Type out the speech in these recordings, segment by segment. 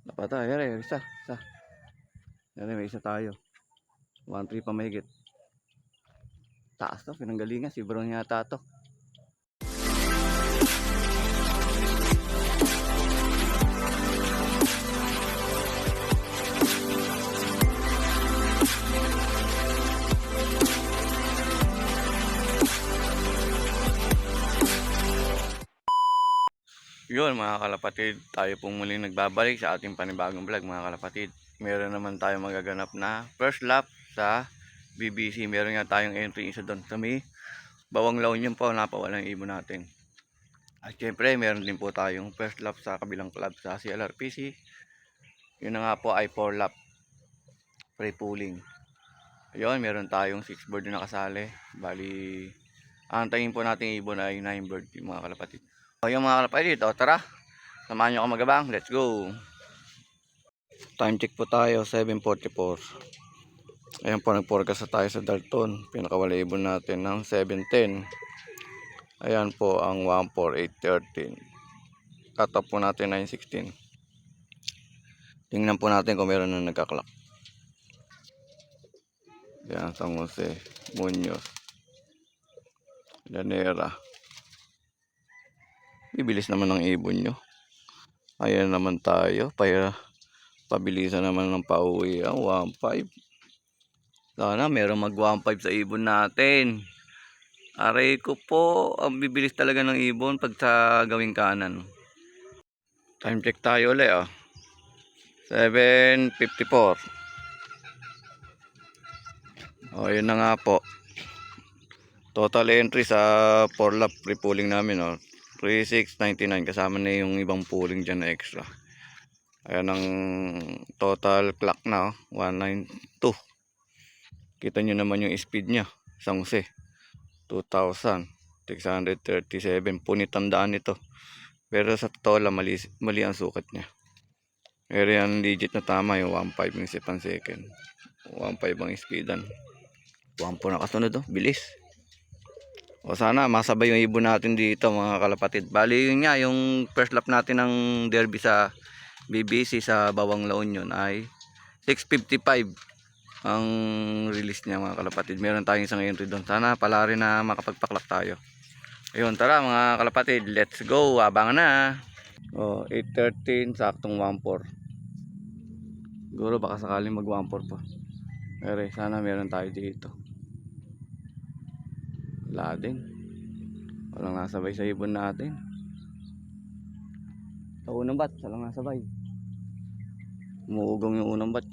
Napatay, yari, isa. Yari, may isa tayo. 1-3 pa mahigit. Taas to, pinanggalingan. Si Brown yata to. Yun mga kalapatid, tayo pong muling nagbabalik sa ating panibagong vlog mga kalapatid. Meron naman tayo magaganap na first lap sa BBC. Meron nga tayong entry isa doon sa may Bawang La Union po, napawalang ibon natin. At syempre meron din po tayong first lap sa kabilang club sa CLRPC. Yun na nga po ay 4 lap free pooling. Ayun, meron tayong 6 bird na nakasali. Bali, antayin po natin ibon ay 9 bird mga kalapatid. O yung mga kalapatid, tara, samahan nyo ako magabang, let's go. Time check po tayo, 7:44. Ayan po, nag-forecast tayo sa Dalton. Pinakawala ibon natin ng 7:10. Ayan po ang 14813. Cut off po natin 9:16. Tingnan po natin kung meron na nagkaklak. Ayan, San Jose, Muñoz, Llanera. Bibilis naman ng ibon nyo. Ayan naman tayo, pabilisan naman ng pauwi ang 1.5. Sana meron mag 1.5 sa ibon natin. Aray ko po, ang bibilis talaga ng ibon pag sa gawing kanan. Time check tayo ulit 7:54. O yun na nga po. Total entry sa 4 lap free pooling namin 3699, kasama na yung ibang pooling dyan na extra. Ayan ang total clock na 192. Kita nyo naman yung speed nya, San Jose 2,637. Punit ang daan nito, pero sa totoo lang mali ang sukat nya. Pero yan legit na tama yung 1.5 yung second. 1.5 ang speedan. 1 po nakasunod bilis. O sana masabay yung ibon natin dito mga kalapatid. Bali yun nga, yung first lap natin ng derby sa BBC sa Bawang La Union ay 6:55 ang release niya mga kalapatid. Meron tayong isang entry doon. Sana pala rin na makapagpaklak tayo. Ayun, tara mga kalapatid, let's go. Abangan na. 8:13, saktong 1.4. Siguro baka sakaling mag 1.4 pa. Pero sana meron tayo dito. Wala din. Walang nasabay sa ibon natin. Sa unang bat, walang nasabay. Umuugong yung unang bat.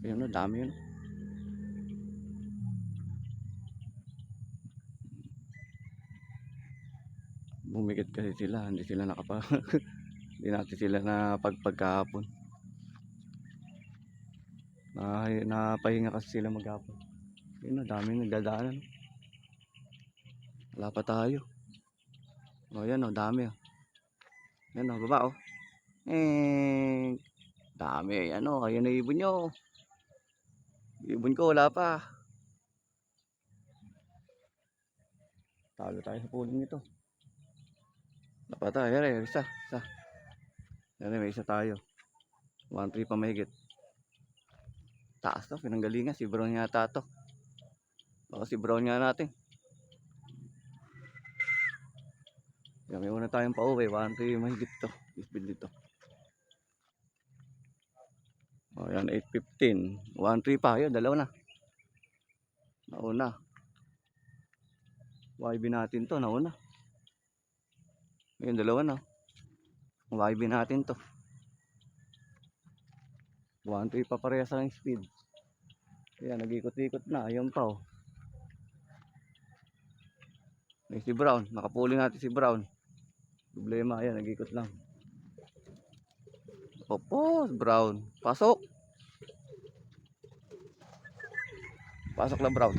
Ayun dami yun. Bumikit kasi sila, hindi sila hindi natin sila na pagkahapon. Napahinga kasi sila maghapon. Ayun dami nagdadaanan. Wala pa tayo. Yan dami Yan baba dami kayo na ibon nyo. Ibon ko wala pa. Talo tayo sa pooling nito. Napatay, isa. Yan, may isa tayo. 1-3 pa mahigit. Taas to, pinanggalingan. Si Brown yata to. Baka si Brown nga natin. Yan, may una tayong pauwi. 1-3 mahigit to. Speed dito. Yan, 8:15. 1-3 pa. Yun, dalawa na. Nauna. YB natin to, nauna. Ayun, dalawa na. YB natin to. 1-3 pa parehas lang speed. Ayan, nag-ikot-ikot na. Ayun pa May si Brown. Nakapuling natin si Brown. Problema, ayan, nag-ikot lang. Opo, Brown. Pasok. Pasok lang, Brown.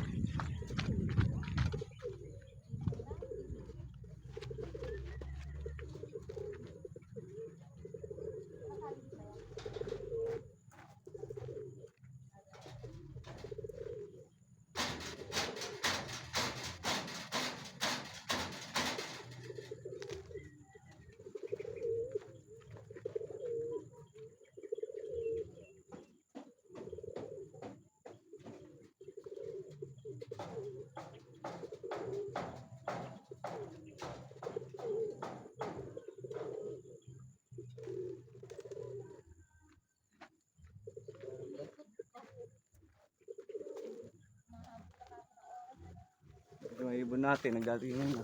natin, nagdatingan na.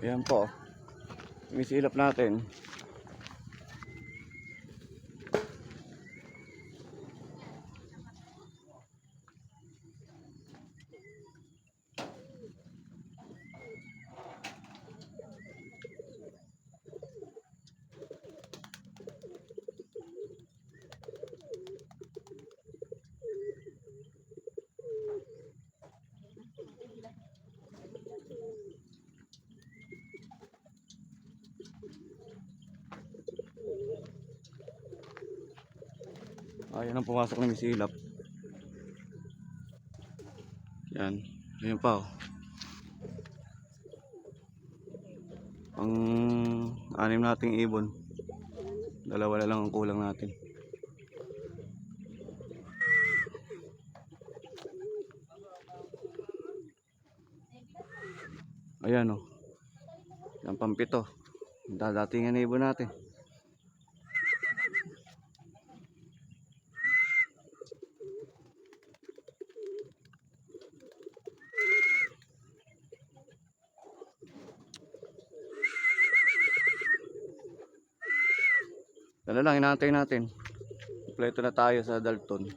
Ayan po. Misilap natin. Ayan ang pumasok ng misilap. Yan. Ayan pa oh. Ang anim nating ibon. Dalawa na lang ang kulang natin. Ayan oh. Yan pampito. Dadatingan na ibon natin. Yan lang, inaantay natin. Kompleto na tayo sa Dalton.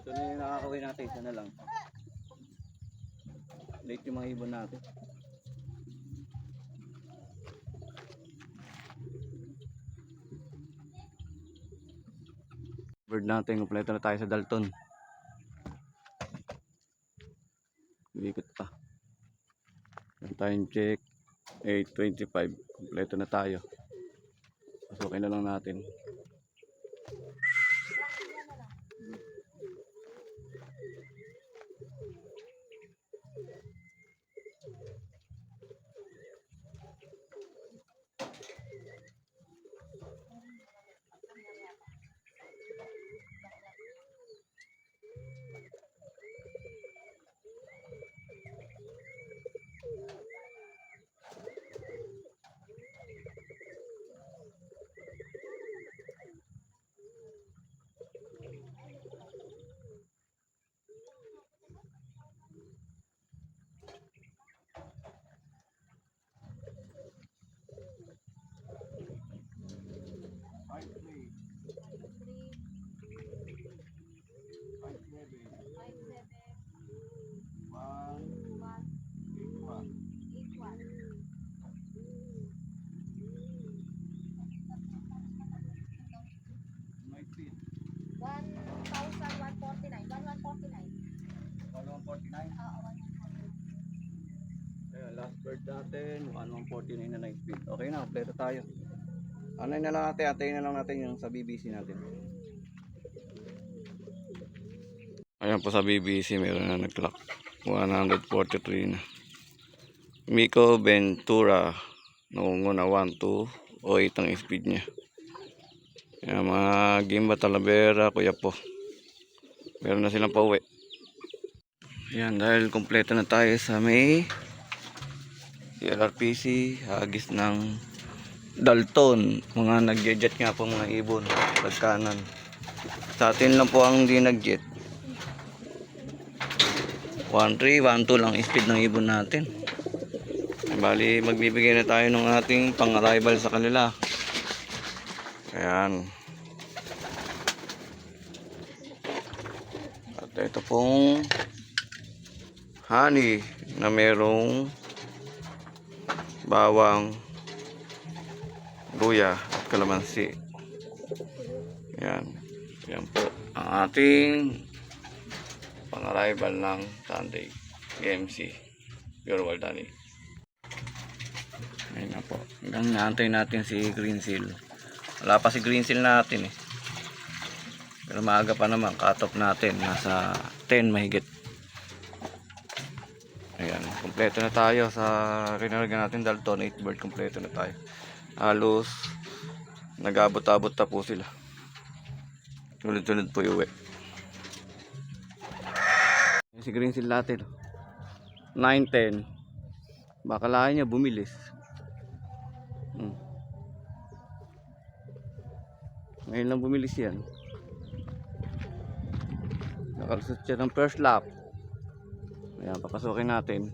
Ito na yung nakakawin natin, isa na lang. Late yung mga ibon natin. Bird natin, kompleto na tayo sa Dalton. Ikot pa. Time check 8:25. Kompleto na tayo. Pasukin na lang natin. natin, 1149 na 9 speed. Okay na, kompleto tayo. Ano na lang natin, atayin na lang natin yung sa BBC natin. Ayan po sa BBC, meron na nag-clock. 143 na. Miko Ventura, nangunguna 1208 ang speed niya. Ayan, mga Gimba Talavera, Kuya po. Meron na silang pauwi. Ayan, dahil kompleto na tayo sa may LRPC, hagis ng Dalton. Mga nag-jet nga po mga ibon, pagkanan. Sa atin lang po ang hindi nag-jet. 1.3, 1.2 lang speed ng ibon natin. Bali, magbibigay na tayo ng ating pang-arrival sa kanila. Ayan. At ito pong honey na merong bawang, luya at kalamansi. Ayan. Ayan po ang ating pang-arrival ng Sunday AMC Pure Wild Honey. Ayun na po. Hanggang naantay natin si Green Seal. Wala pa si Green Seal natin eh. Pero maaga pa naman. Cut off natin. Nasa 10 mahigit. Ayan. Kompleto na tayo sa rinarga natin Dalton 8 bird. Kompleto na tayo. Halos nag-abot-abot na po sila. Tulad-tulad po yung uwi. Si Green Seal natin 9-10. Baka lahat niya bumilis. Ngayon lang bumilis yan. Nakalusot siya ng first lap. Ayan, papasukin natin.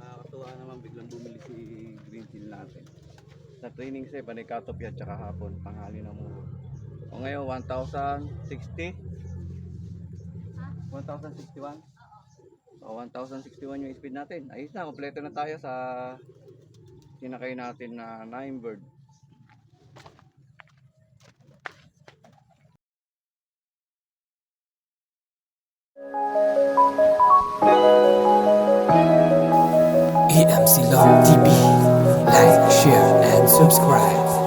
Nakakatuwa naman biglang bumili si Green Seal natin. Sa training siya, panay cut-off yan, tsaka hapon, panghali na muna. O ngayon, 1,060? 1,061? O 1,061 yung speed natin. Ayos na, kompleto na tayo sa sinakay natin na 9 bird. EMC Love TV. Like, share, and subscribe.